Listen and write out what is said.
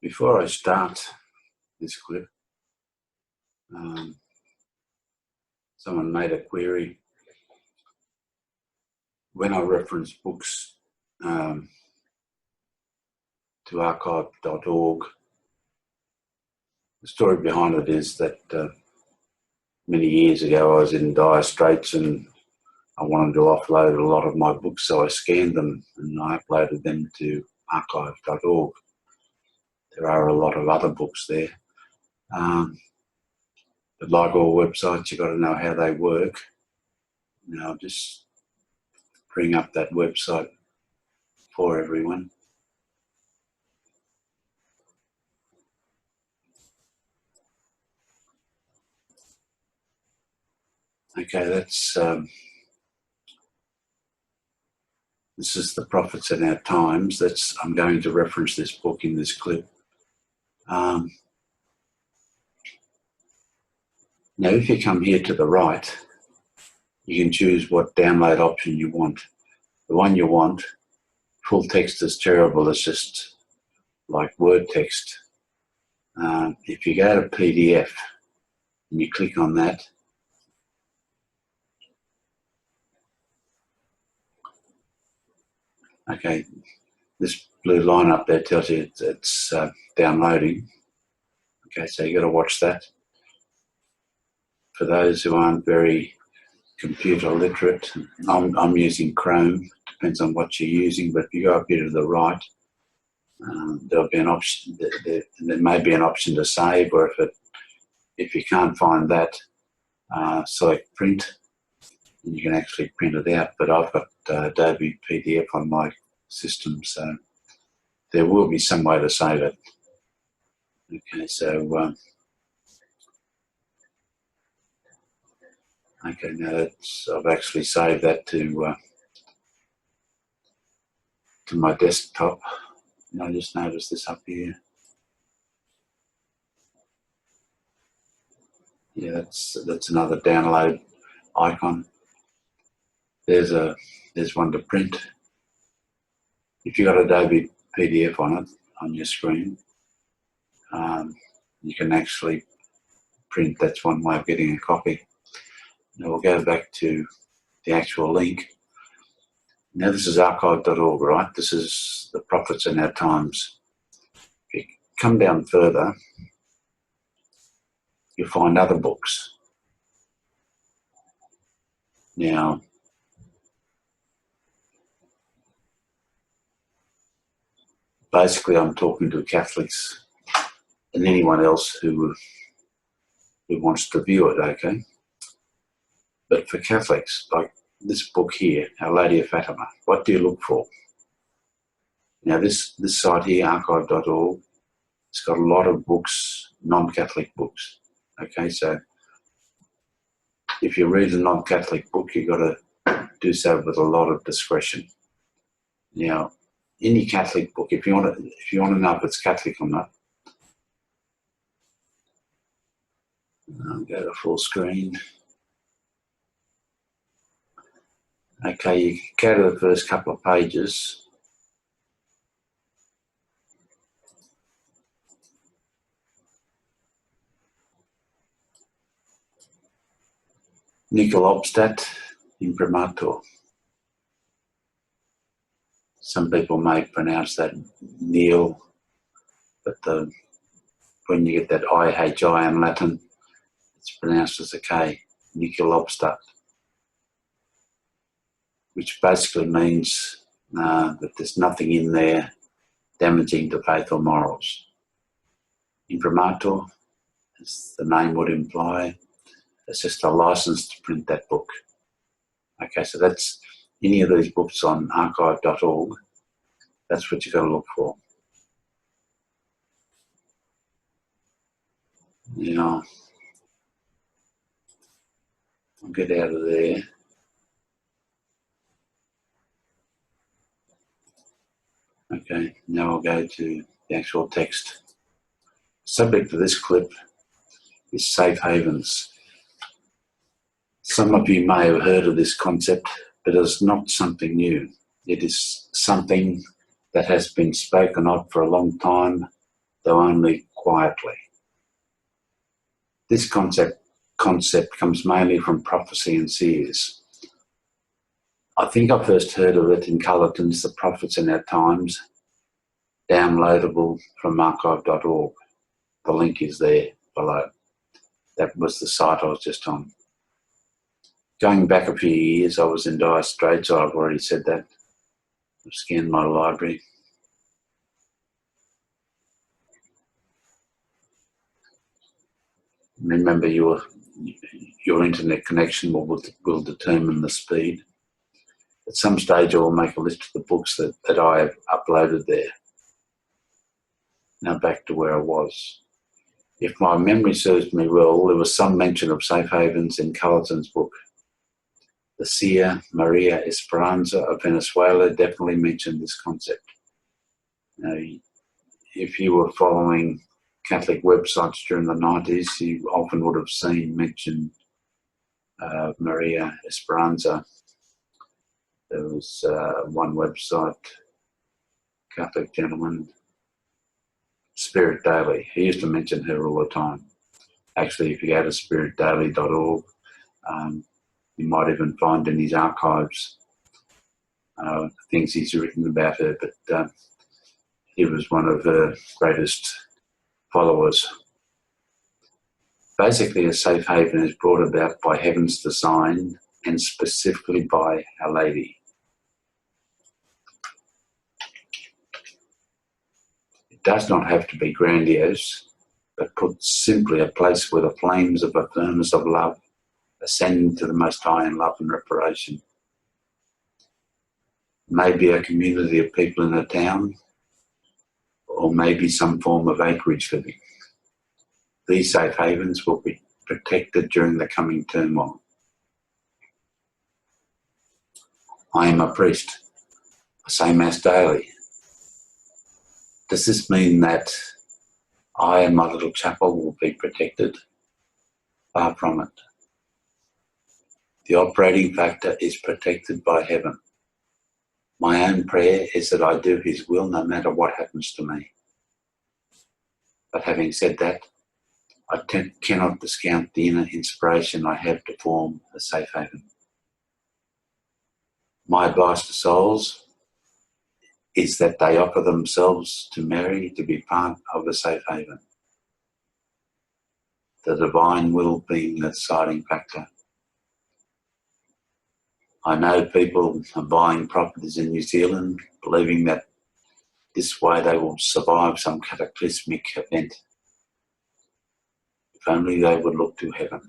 Before I start this clip, someone made a query. When I reference books to archive.org, the story behind it is that many years ago I was in dire straits and I wanted to offload a lot of my books, so I scanned them and I uploaded them to archive.org. There are a lot of other books there. But like all websites, you've got to know how they work. Now I'll just bring up that website for everyone. Okay, that's this is the Prophets in Our Times. I'm going to reference this book in this clip. Now, if you come here to the right, you can choose what download option you want. The one you want, full text is terrible. It's just like word text. If you go to PDF and you click on that, okay, this blue line up there tells you it's downloading. Okay, so you got to watch that. For those who aren't very computer literate, I'm using Chrome. Depends on what you're using, but if you go up here to the right, there'll be an option. There may be an option to save, or if you can't find that, select print, and you can actually print it out. But I've got Adobe PDF on my system, so there will be some way to save it. Okay, so okay, now I've actually saved that to my desktop. And I just noticed this up here. Yeah, that's another download icon. There's one to print. If you've got Adobe PDF on it on your screen, you can actually print. That's one way of getting a copy. Now we'll go back to the actual link. Now this is archive.org, right? This is the Prophets in Our Times. If you come down further, you'll find other books. Now, basically I'm talking to Catholics and anyone else who wants to view it, okay? But for Catholics, like this book here, Our Lady of Fatima, what do you look for? Now this site here, archive.org, it's got a lot of books, non-Catholic books. Okay, so if you read a non-Catholic book, you've got to do so with a lot of discretion. Now, any Catholic book, if you want to know if it's Catholic or not, I'll go to full screen. Okay, you go to the first couple of pages. Nicol obstat imprimatur. Some people may pronounce that Neil, but when you get that IHI in Latin, it's pronounced as a K, Nicol obstat, which basically means that there's nothing in there damaging to faith or morals. Imprimatur, as the name would imply, it's just a license to print that book. Okay, so that's any of these books on archive.org, that's what you've got to look for. Now, I'll get out of there. Okay, now I'll go to the actual text. Subject for this clip is safe havens. Some of you may have heard of this concept, but it's not something new. It is something that has been spoken of for a long time. though only quietly. This concept comes mainly from prophecy and seers. I think I first heard of it in Culleton's The Prophets in Our Times, downloadable from archive.org. The link is there below. That was the site I was just on. Going back a few years, I was in dire straits, I've already said that. I've scanned my library. Remember, your internet connection will determine the speed. At some stage, I will make a list of the books that I have uploaded there. Now back to where I was. If my memory serves me well, there was some mention of safe havens in Culleton's book. The Seer, Maria Esperanza of Venezuela, definitely mentioned this concept. Now, if you were following Catholic websites during the 90s, you often would have seen mention Maria Esperanza. There was one website, Catholic gentleman, Spirit Daily. He used to mention her all the time. Actually, if you go to spiritdaily.org, you might even find in his archives things he's written about her, but he was one of her greatest followers. Basically, a safe haven is brought about by heaven's design and specifically by Our Lady. It does not have to be grandiose, but put simply, a place where the flames of a furnace of love ascend to the Most High in love and reparation. Maybe a community of people in a town, or maybe some form of acreage living. These safe havens will be protected during the coming turmoil. I am a priest. I say Mass daily. Does this mean that I and my little chapel will be protected? Far from it. The operating factor is protected by heaven. My own prayer is that I do His will no matter what happens to me. But having said that, I cannot discount the inner inspiration I have to form a safe haven. My advice to souls is that they offer themselves to Mary to be part of a safe haven. The divine will being the deciding factor. I know people are buying properties in New Zealand, believing that this way they will survive some cataclysmic event. If only they would look to heaven.